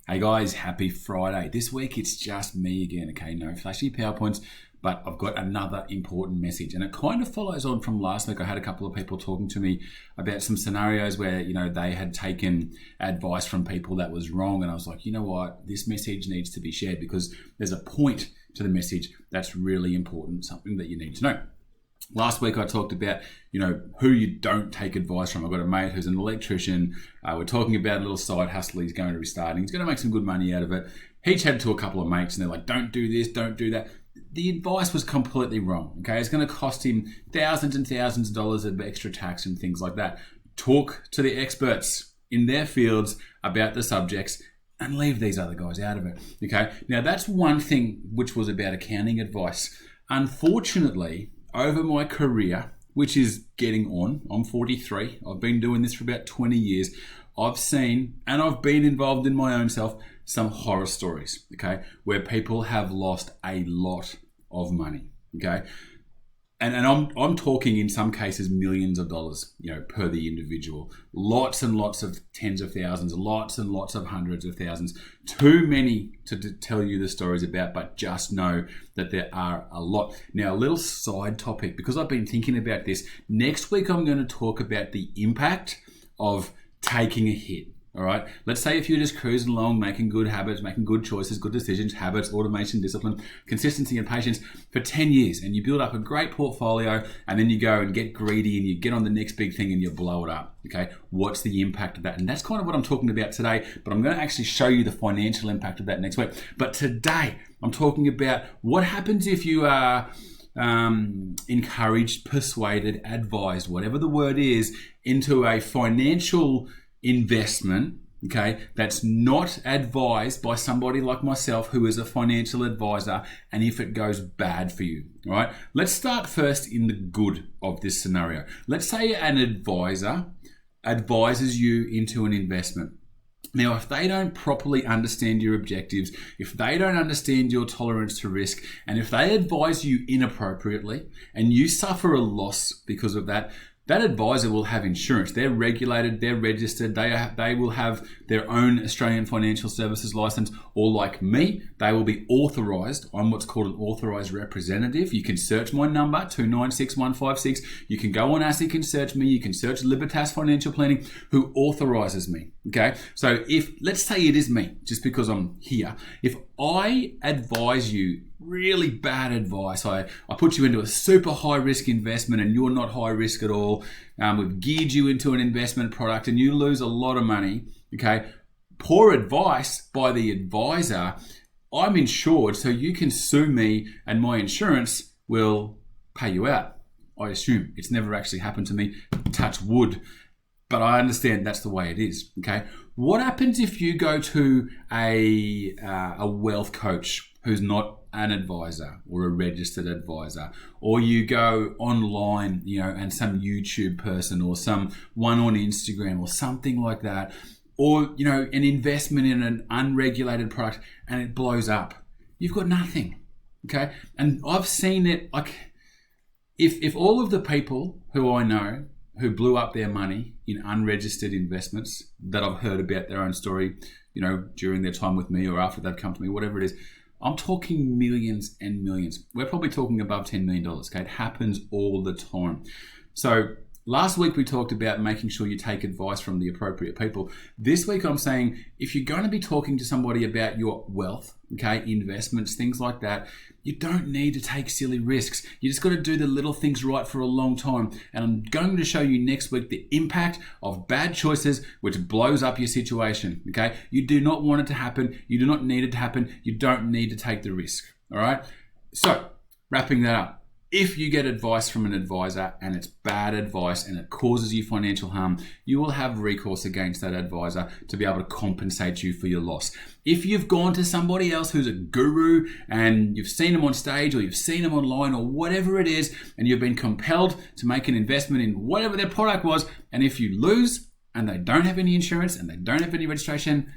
Hey guys, happy Friday. This week it's just me again, okay? No flashy PowerPoints, but I've got another important message. And it kind of follows on from last week. I had a couple of people talking to me about some scenarios where, they had taken advice from people that was wrong. And I was like, you know what? This message needs to be shared because there's a point to the message that's really important, something that you need to know. Last week I talked about, who you don't take advice from. I've got a mate who's an electrician. We're talking about a little side hustle he's going to be starting. He's going to make some good money out of it. He chatted to a couple of mates and they're like, don't do this, don't do that. The advice was completely wrong, okay? It's going to cost him thousands and thousands of dollars of extra tax and things like that. Talk to the experts in their fields about the subjects and leave these other guys out of it, okay? Now that's one thing which was about accounting advice. Unfortunately, over my career, which is getting on, I'm 43. I've been doing this for about 20 years. I've seen, and I've been involved in my own self, some horror stories, okay, where people have lost a lot of money, okay? And I'm talking in some cases millions of dollars, per the individual. Lots and lots of tens of thousands, lots and lots of hundreds of thousands. Too many to tell you the stories about, but just know that there are a lot. Now, a little side topic, because I've been thinking about this. Next week, I'm going to talk about the impact of taking a hit. All right. Let's say if you're just cruising along, making good habits, making good choices, good decisions, habits, automation, discipline, consistency, and patience for 10 years, and you build up a great portfolio, and then you go and get greedy and you get on the next big thing and you blow it up. Okay. What's the impact of that? And that's kind of what I'm talking about today, but I'm going to actually show you the financial impact of that next week. But today, I'm talking about what happens if you are encouraged, persuaded, advised, whatever the word is, into a financial investment, okay, that's not advised by somebody like myself who is a financial advisor, and if it goes bad for you. All right, let's start first in the good of this scenario. Let's say an advisor advises you into an investment. Now, if they don't properly understand your objectives, if they don't understand your tolerance to risk, and if they advise you inappropriately and you suffer a loss because of that, that advisor will have insurance. They're regulated, they're registered, they will have their own Australian Financial Services license, or like me, they will be authorised. I'm what's called an authorised representative. You can search my number, 296156. You can go on ASIC and search me. You can search Libertas Financial Planning, who authorises me, okay? So if, let's say it is me, just because I'm here, if I advise you really bad advice, I put you into a super high risk investment and you're not high risk at all, we've geared you into an investment product and you lose a lot of money, okay? Poor advice by the advisor, I'm insured, so you can sue me and my insurance will pay you out. I assume. It's never actually happened to me, touch wood, but I understand that's the way it is, okay? What happens if you go to a wealth coach who's not an advisor or a registered advisor, or you go online, and some YouTube person or some one on Instagram or something like that, or, an investment in an unregulated product and it blows up? You've got nothing, okay? And I've seen it, like, if all of the people who I know who blew up their money in unregistered investments that I've heard about their own story, during their time with me or after they've come to me, whatever it is, I'm talking millions and millions. We're probably talking above $10 million, okay? It happens all the time. So last week we talked about making sure you take advice from the appropriate people. This week I'm saying if you're going to be talking to somebody about your wealth, okay, investments, things like that, you don't need to take silly risks. You just got to do the little things right for a long time. And I'm going to show you next week the impact of bad choices, which blows up your situation, okay? You do not want it to happen. You do not need it to happen. You don't need to take the risk, all right? So, wrapping that up. If you get advice from an advisor and it's bad advice and it causes you financial harm, you will have recourse against that advisor to be able to compensate you for your loss. If you've gone to somebody else who's a guru and you've seen them on stage or you've seen them online or whatever it is, and you've been compelled to make an investment in whatever their product was, and if you lose and they don't have any insurance and they don't have any registration,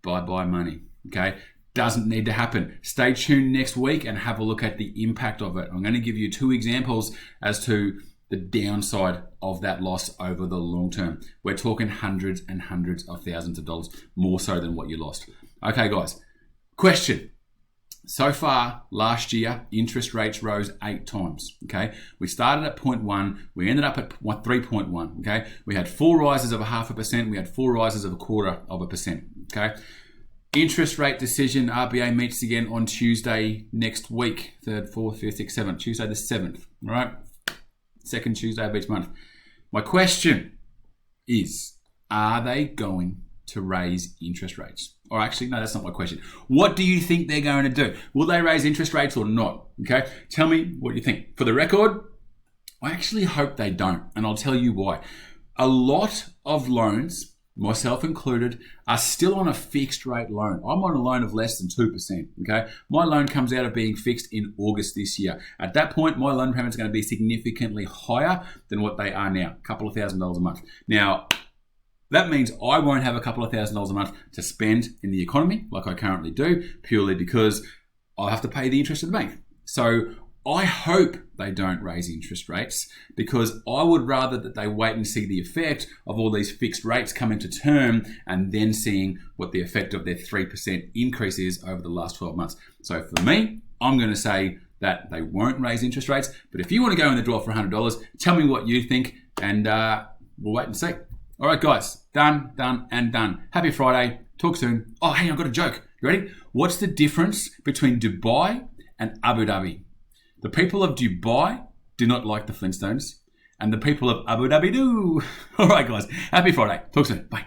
bye-bye money, okay? Doesn't need to happen. Stay tuned next week and have a look at the impact of it. I'm going to give you 2 examples as to the downside of that loss over the long term. We're talking hundreds and hundreds of thousands of dollars, more so than what you lost. Okay, guys. Question. So far, last year, interest rates rose 8 times, okay? We started at 0.1, we ended up at 3.1, okay? We had 4 rises of 0.5%, we had 4 rises of 0.25%, okay? Interest rate decision, RBA meets again on Tuesday next week, 3rd, 4th, 5th, 6th, 7th, Tuesday the 7th, all right? Second Tuesday of each month. My question is, are they going to raise interest rates? Or actually, no, that's not my question. What do you think they're going to do? Will they raise interest rates or not? Okay, tell me what you think. For the record, I actually hope they don't, and I'll tell you why. A lot of loans, myself included, are still on a fixed rate loan. I'm on a loan of less than 2%, okay? My loan comes out of being fixed in August this year. At that point, my loan payments are going to be significantly higher than what they are now, a couple of $1,000s a month. Now, that means I won't have a couple of $1,000s a month to spend in the economy like I currently do, purely because I'll have to pay the interest of the bank. So I hope they don't raise interest rates, because I would rather that they wait and see the effect of all these fixed rates come into term and then seeing what the effect of their 3% increase is over the last 12 months. So for me, I'm going to say that they won't raise interest rates. But if you want to go in the draw for $100, tell me what you think, and we'll wait and see. All right, guys, done, and done. Happy Friday. Talk soon. Oh, hey, I've got a joke. You ready? What's the difference between Dubai and Abu Dhabi? The people of Dubai do not like the Flintstones, and the people of Abu Dhabi do. All right, guys. Happy Friday. Talk soon. Bye.